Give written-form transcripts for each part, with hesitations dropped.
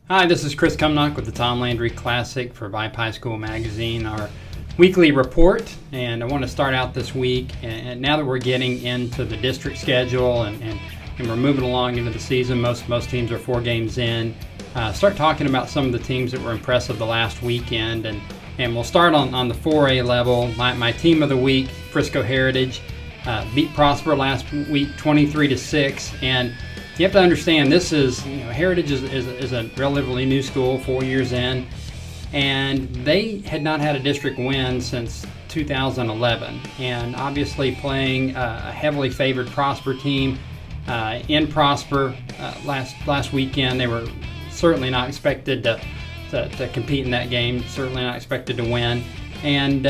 Hi, this is Kris Cumnock with the Tom Landry Classic for VYPE High School Magazine, our weekly report. And I want to start out this week, and now that we're getting into the district schedule and we're moving along into the season, most teams are 4 games in, start talking about some of the teams that were impressive the last weekend. And we'll start on the 4A level. My team of the week, Frisco Heritage, beat Prosper last week 23-6. And you have to understand, this is, Heritage is a relatively new school, 4 years in, and they had not had a district win since 2011. And obviously playing a heavily favored Prosper team in Prosper last weekend, they were certainly not expected to compete in that game, certainly not expected to win. And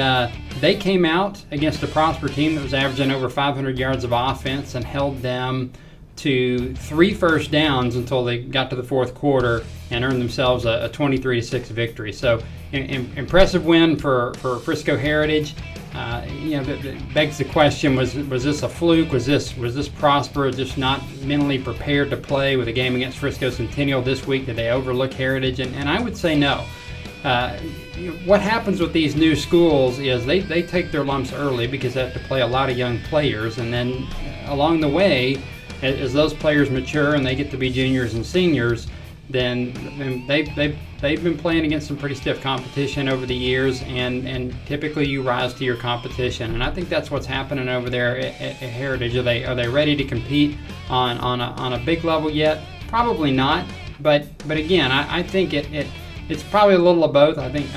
they came out against a Prosper team that was averaging over 500 yards of offense and held them to 3 first downs until they got to the fourth quarter and earned themselves a 23-6 victory. So impressive win for Frisco Heritage. That begs the question: was this a fluke? Was this Prosper just not mentally prepared to play with a game against Frisco Centennial this week? Did they overlook Heritage? And I would say no. What happens with these new schools is they take their lumps early because they have to play a lot of young players, and then along the way, as those players mature and they get to be juniors and seniors, then they've been playing against some pretty stiff competition over the years, and typically you rise to your competition. And I think that's what's happening over there at Heritage. Are they ready to compete on a big level yet? Probably not. But again, I think it's probably a little of both. I think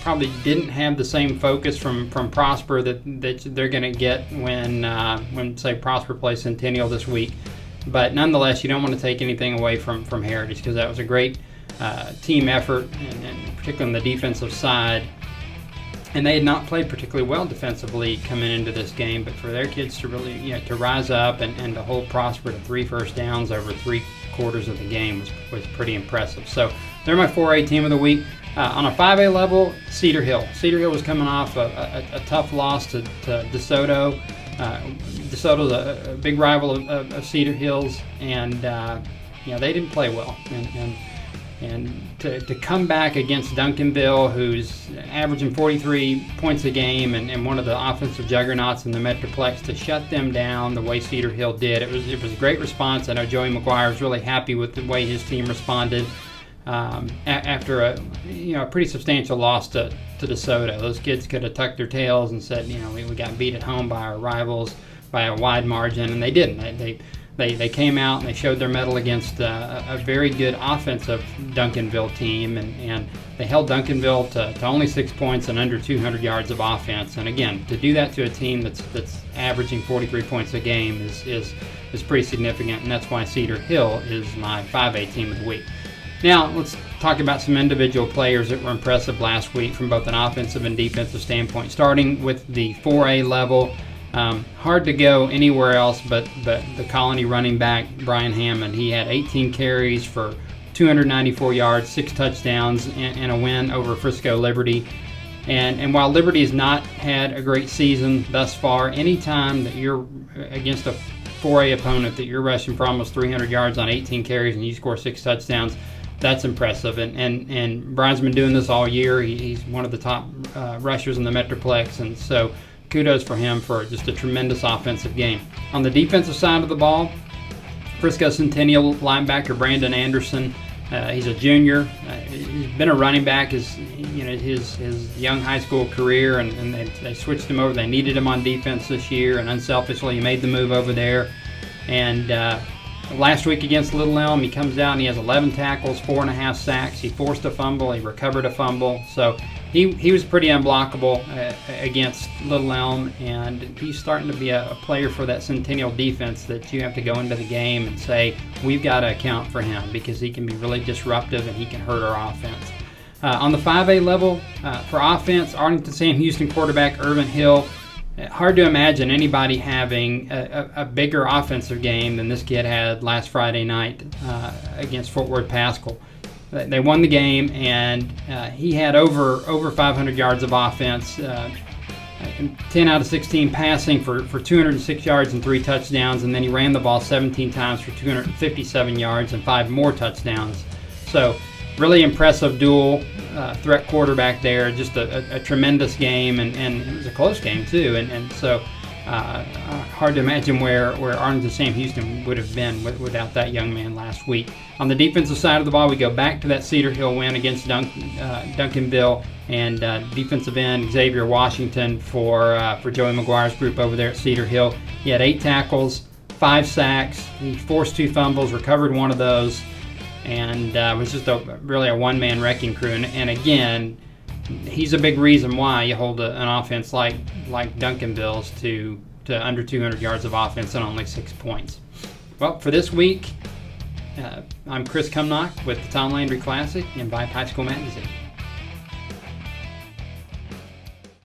probably didn't have the same focus from Prosper that they're going to get when say Prosper plays Centennial this week. But nonetheless, you don't want to take anything away from Heritage, because that was a great team effort, and particularly on the defensive side. And they had not played particularly well defensively coming into this game, but for their kids to really to rise up and to hold Prosper to 3 first downs over 3 quarters of the game was pretty impressive. So they're my 4A team of the week. On a 5A level, Cedar Hill. Cedar Hill was coming off a tough loss to DeSoto. DeSoto's a big rival of Cedar Hill's, and they didn't play well. And to come back against Duncanville, who's averaging 43 points a game and one of the offensive juggernauts in the Metroplex, to shut them down the way Cedar Hill did, it was a great response. I know Joey McGuire was really happy with the way his team responded after a pretty substantial loss to DeSoto. Those kids could have tucked their tails and said, we got beat at home by our rivals by a wide margin, and they didn't. They came out and they showed their mettle against a very good offensive Duncanville team, and they held Duncanville to only 6 points and under 200 yards of offense. And again, to do that to a team that's averaging 43 points a game is pretty significant, and that's why Cedar Hill is my 5A team of the week. Now, let's talk about some individual players that were impressive last week from both an offensive and defensive standpoint. Starting with the 4A level, hard to go anywhere else but the Colony running back, Brian Hammond. He had 18 carries for 294 yards, 6 touchdowns, and a win over Frisco Liberty. And while Liberty has not had a great season thus far, anytime that you're against a 4A opponent that you're rushing for almost 300 yards on 18 carries and you score 6 touchdowns, that's impressive. And Brian's been doing this all year. He's one of the top rushers in the Metroplex, and so kudos for him for just a tremendous offensive game. On the defensive side of the ball, Frisco Centennial linebacker Brandon Anderson, he's a junior. He's been a running back his young high school career, and they switched him over. They needed him on defense this year, and unselfishly he made the move over there. And last week against Little Elm, he comes out and he has 11 tackles, 4.5 sacks. He forced a fumble. He recovered a fumble. So he was pretty unblockable against Little Elm, and he's starting to be a player for that Centennial defense that you have to go into the game and say, we've got to account for him because he can be really disruptive and he can hurt our offense. On the 5A level, for offense, Arlington Sam Houston quarterback Irvin Hill. Hard to imagine anybody having a bigger offensive game than this kid had last Friday night against Fort Worth Pascal. They won the game, and he had over 500 yards of offense, 10 out of 16 passing for 206 yards and 3 touchdowns, and then he ran the ball 17 times for 257 yards and 5 more touchdowns. So really impressive dual threat quarterback there. Just a tremendous game, and it was a close game too. And so hard to imagine where Arlington Sam Houston would have been without that young man last week. On the defensive side of the ball, we go back to that Cedar Hill win against Duncanville, and defensive end Xavier Washington for Joey McGuire's group over there at Cedar Hill. He had 8 tackles, 5 sacks. He forced 2 fumbles, recovered one of those, and was just really a one-man wrecking crew. And again, he's a big reason why you hold an offense like Duncanville's to under 200 yards of offense and only 6 points. Well, for this week, I'm Kris Cumnock with the Tom Landry Classic and VYPE High School Magazine.